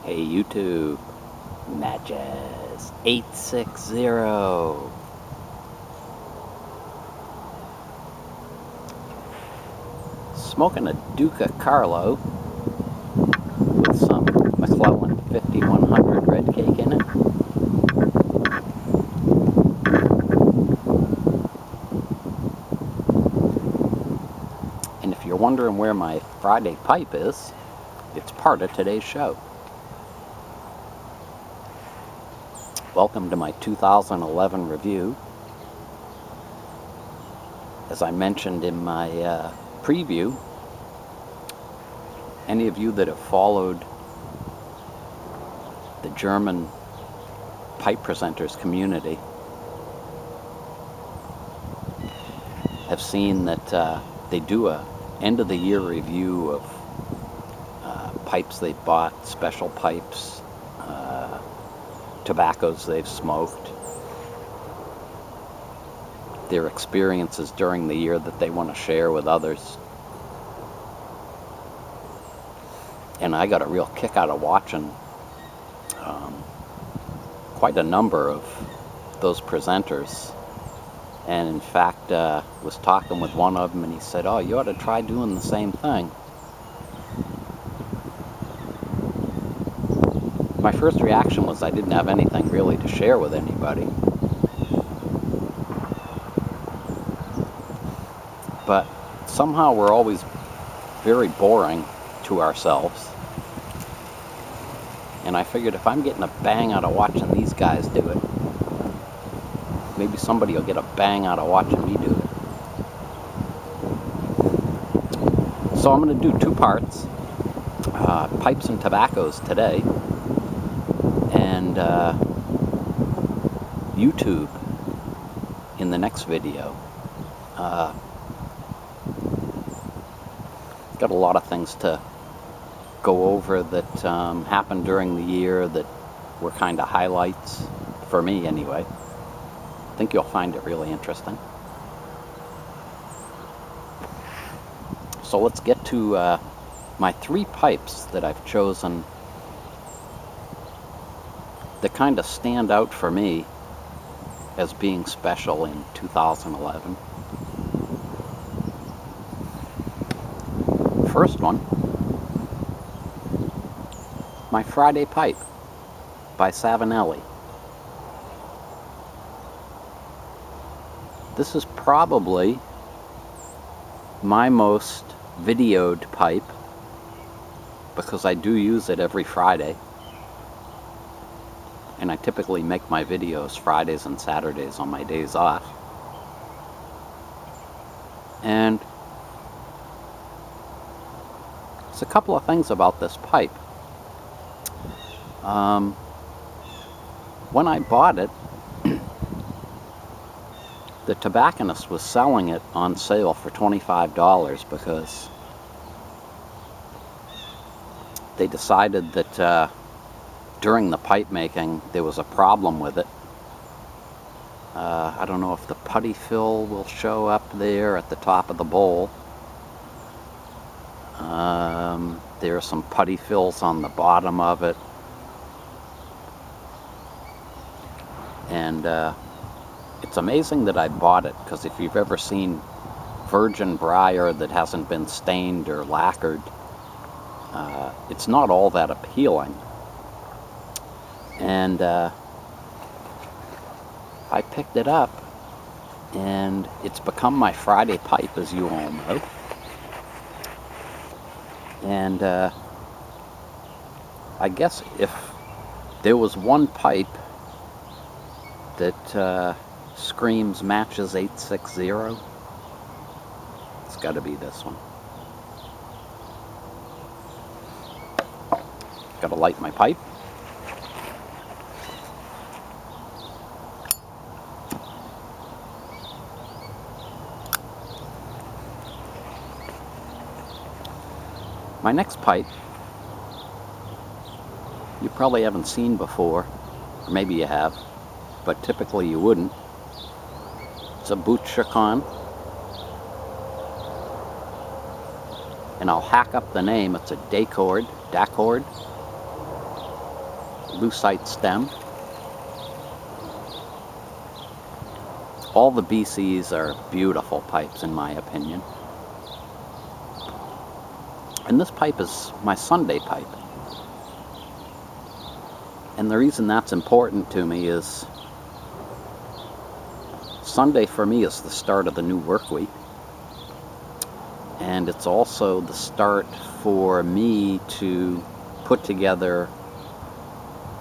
Hey YouTube, Matches 860. Smoking a Duca Carlo with some McClellan 5100 red cake in it. And if you're wondering where my Friday pipe is, it's part of today's show. Welcome to my 2011 review. As I mentioned in my preview, any of you that have followed the German pipe presenters community have seen that they do a end of the year review of pipes they've bought, special pipes, tobaccos they've smoked, their experiences during the year that they want to share with others. And I got a real kick out of watching quite a number of those presenters. And in fact, was talking with one of them, and he said, "Oh, you ought to try doing the same thing." My first reaction was I didn't have anything really to share with anybody. But somehow we're always very boring to ourselves. And I figured if I'm getting a bang out of watching these guys do it, maybe somebody will get a bang out of watching me do it. So I'm going to do two parts, pipes and tobaccos today, and YouTube in the next video. Got a lot of things to go over that happened during the year that were kind of highlights, for me anyway. I think you'll find it really interesting. So let's get to my three pipes that I've chosen that kind of stand out for me as being special in 2011. First one, my Friday pipe by Savinelli. This is probably my most videoed pipe because I do use it every Friday, and I typically make my videos Fridays and Saturdays on my days off. And there's a couple of things about this pipe. When I bought it, the tobacconist was selling it on sale for $25 because they decided that during the pipe making there was a problem with it. I don't know if the putty fill will show up there at the top of the bowl. There are some putty fills on the bottom of it. And it's amazing that I bought it, because if you've ever seen virgin briar that hasn't been stained or lacquered, it's not all that appealing. And I picked it up, and it's become my Friday pipe, as you all know. And I guess if there was one pipe that screams Matches 860, it's got to be this one. Got to light my pipe. My next pipe, you probably haven't seen before, or maybe you have, but typically you wouldn't. It's a Butz-Choquin, and I'll hack up the name. It's a Daccord, lucite stem. All the BCs are beautiful pipes in my opinion. And this pipe is my Sunday pipe. And the reason that's important to me is Sunday for me is the start of the new work week. And it's also the start for me to put together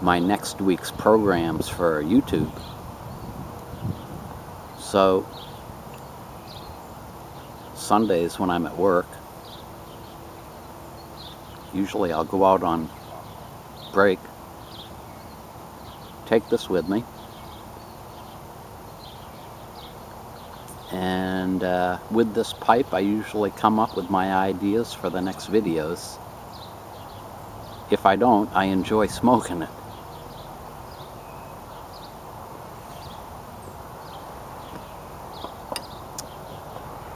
my next week's programs for YouTube. So Sundays when I'm at work, usually I'll go out on break, take this with me, and with this pipe I usually come up with my ideas for the next videos. If I don't, I enjoy smoking it.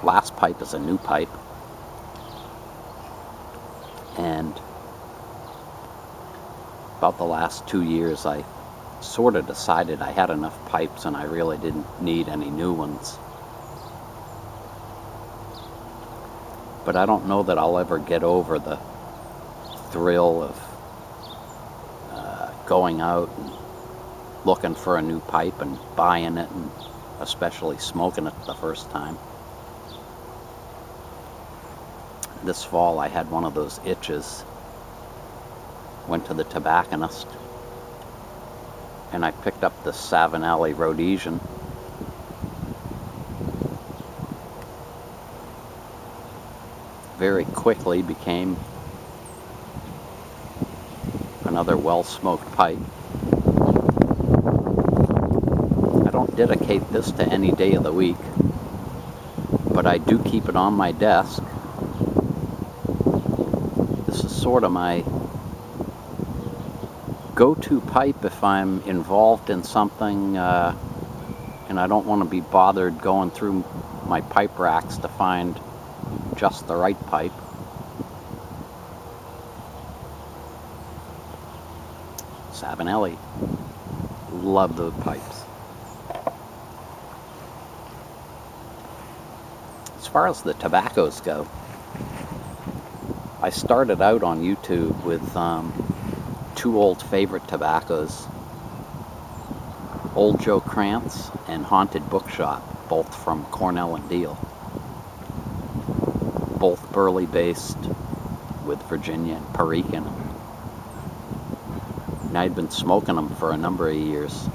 Last pipe is a new pipe, and about the last 2 years I sort of decided I had enough pipes and I really didn't need any new ones. But I don't know that I'll ever get over the thrill of going out and looking for a new pipe and buying it, and especially smoking it the first time. This fall I had one of those itches. Went to the tobacconist and I picked up the Savinelli Rhodesian. Very quickly became another well-smoked pipe. I don't dedicate this to any day of the week, but I do keep it on my desk. This is sort of my go-to pipe if I'm involved in something and I don't want to be bothered going through my pipe racks to find just the right pipe. Savinelli. Love those pipes. As far as the tobaccos go, I started out on YouTube with two old favorite tobaccos, Old Joe Krantz and Haunted Bookshop, both from Cornell and Deal. Both burley based with Virginia and Perique in them. And I'd been smoking them for a number of years.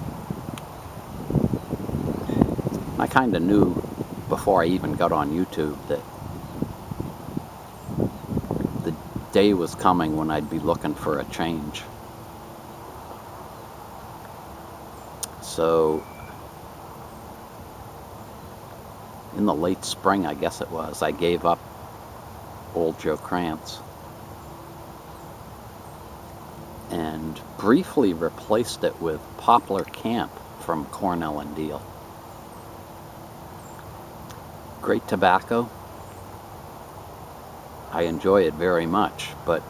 I kind of knew before I even got on YouTube that the day was coming when I'd be looking for a change. So in the late spring, I guess it was, I gave up Old Joe Krantz and briefly replaced it with Poplar Camp from Cornell and Deal. Great tobacco. I enjoy it very much, but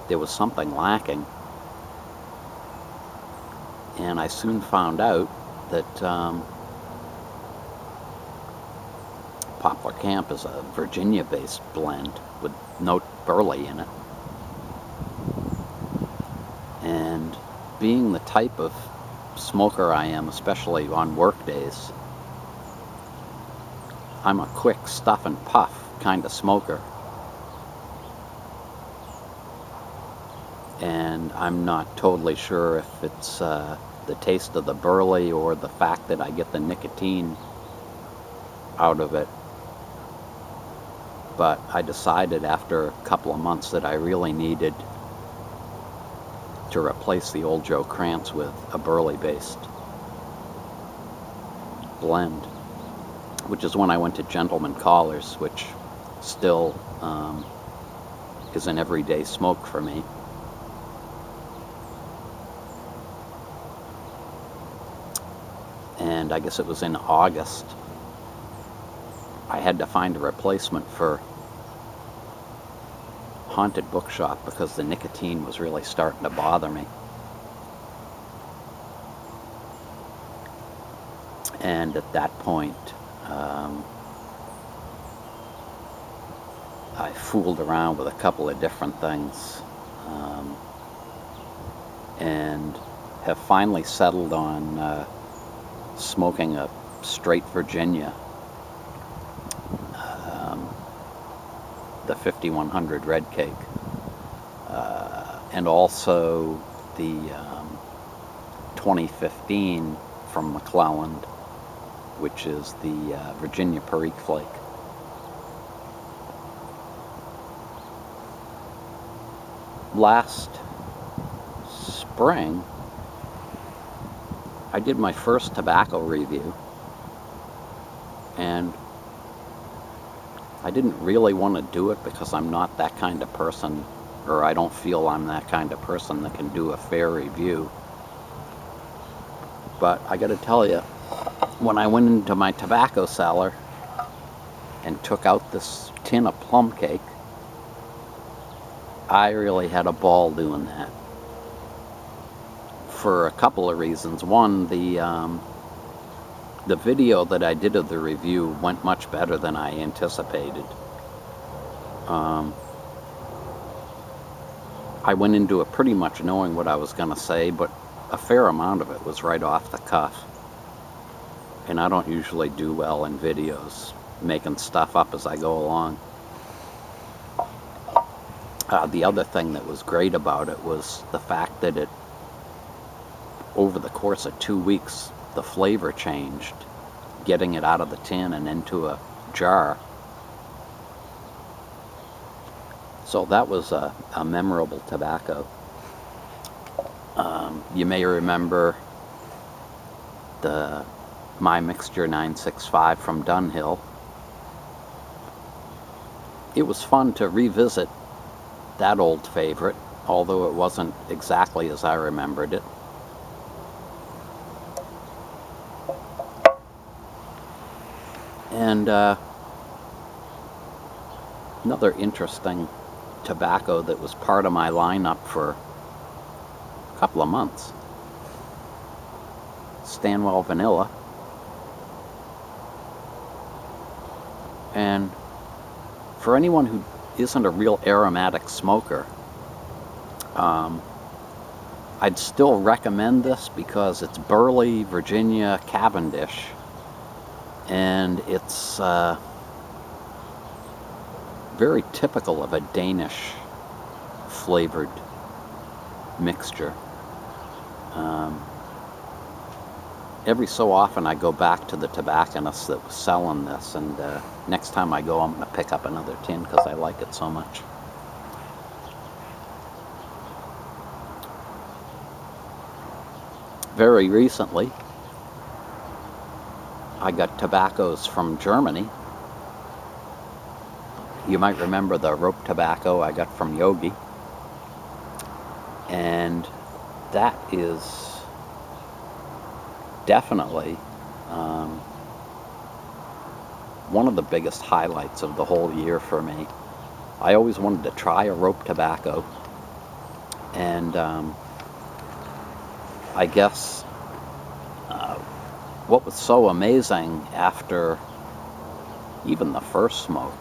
there was something lacking. And I soon found out that Poplar Camp is a Virginia-based blend with no burley in it. And being the type of smoker I am, especially on work days, I'm a quick stuff and puff kind of smoker. And I'm not totally sure if it's the taste of the burley or the fact that I get the nicotine out of it. But I decided after a couple of months that I really needed to replace the Old Joe Krantz with a burley-based blend, which is when I went to Gentleman Collars, which still is an everyday smoke for me. And I guess it was in August I had to find a replacement for Haunted Bookshop because the nicotine was really starting to bother me. And at that point, I fooled around with a couple of different things, and have finally settled on smoking a straight Virginia, the 5100 red cake, and also the 2015 from McClelland, which is the Virginia Perique Flake. Last spring, I did my first tobacco review, and I didn't really want to do it because I'm not that kind of person, or I don't feel I'm that kind of person that can do a fair review. But I gotta tell you, when I went into my tobacco cellar and took out this tin of plum cake, I really had a ball doing that. For a couple of reasons. One, the video that I did of the review went much better than I anticipated. I went into it pretty much knowing what I was going to say, but a fair amount of it was right off the cuff. And I don't usually do well in videos, making stuff up as I go along. The other thing that was great about it was the fact that over the course of 2 weeks, the flavor changed, getting it out of the tin and into a jar. So that was a memorable tobacco. You may remember the My Mixture 965 from Dunhill. It was fun to revisit that old favorite, although it wasn't exactly as I remembered it. And another interesting tobacco that was part of my lineup for a couple of months, Stanwell Vanilla. And for anyone who isn't a real aromatic smoker, I'd still recommend this because it's Burley, Virginia, Cavendish, and it's very typical of a Danish flavored mixture. Every so often I go back to the tobacconist that was selling this, and next time I go I'm going to pick up another tin because I like it so much. Very recently I got tobaccos from Germany. You might remember the rope tobacco I got from Yogi, and that is definitely one of the biggest highlights of the whole year for me. I always wanted to try a rope tobacco, and I guess what was so amazing after even the first smoke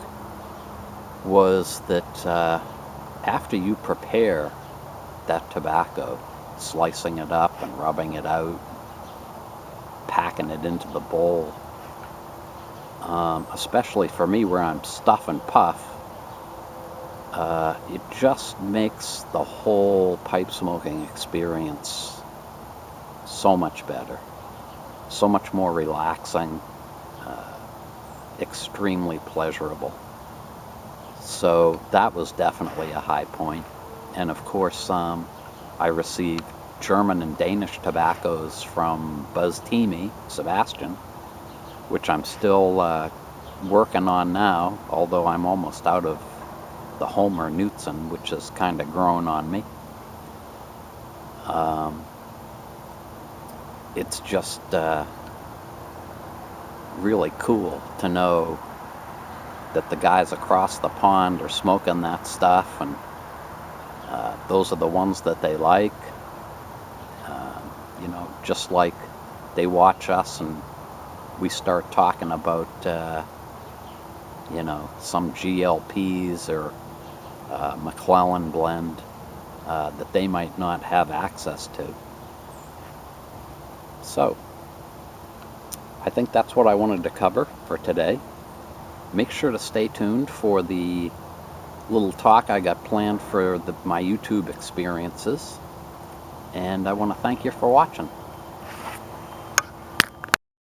was that after you prepare that tobacco, slicing it up and rubbing it out, packing it into the bowl, especially for me where I'm stuff and puff, it just makes the whole pipe smoking experience so much better, so much more relaxing, extremely pleasurable. So that was definitely a high point. And of course, I received German and Danish tobaccos from Butz-Choquin, Sebastian, which I'm still working on now, although I'm almost out of the Homer Knudsen, which has kind of grown on me. It's just really cool to know that the guys across the pond are smoking that stuff, and those are the ones that they like. You know, just like they watch us and we start talking about, you know, some GLPs or McClellan blend that they might not have access to. So, I think that's what I wanted to cover for today. Make sure to stay tuned for the little talk I got planned for my YouTube experiences. And I want to thank you for watching.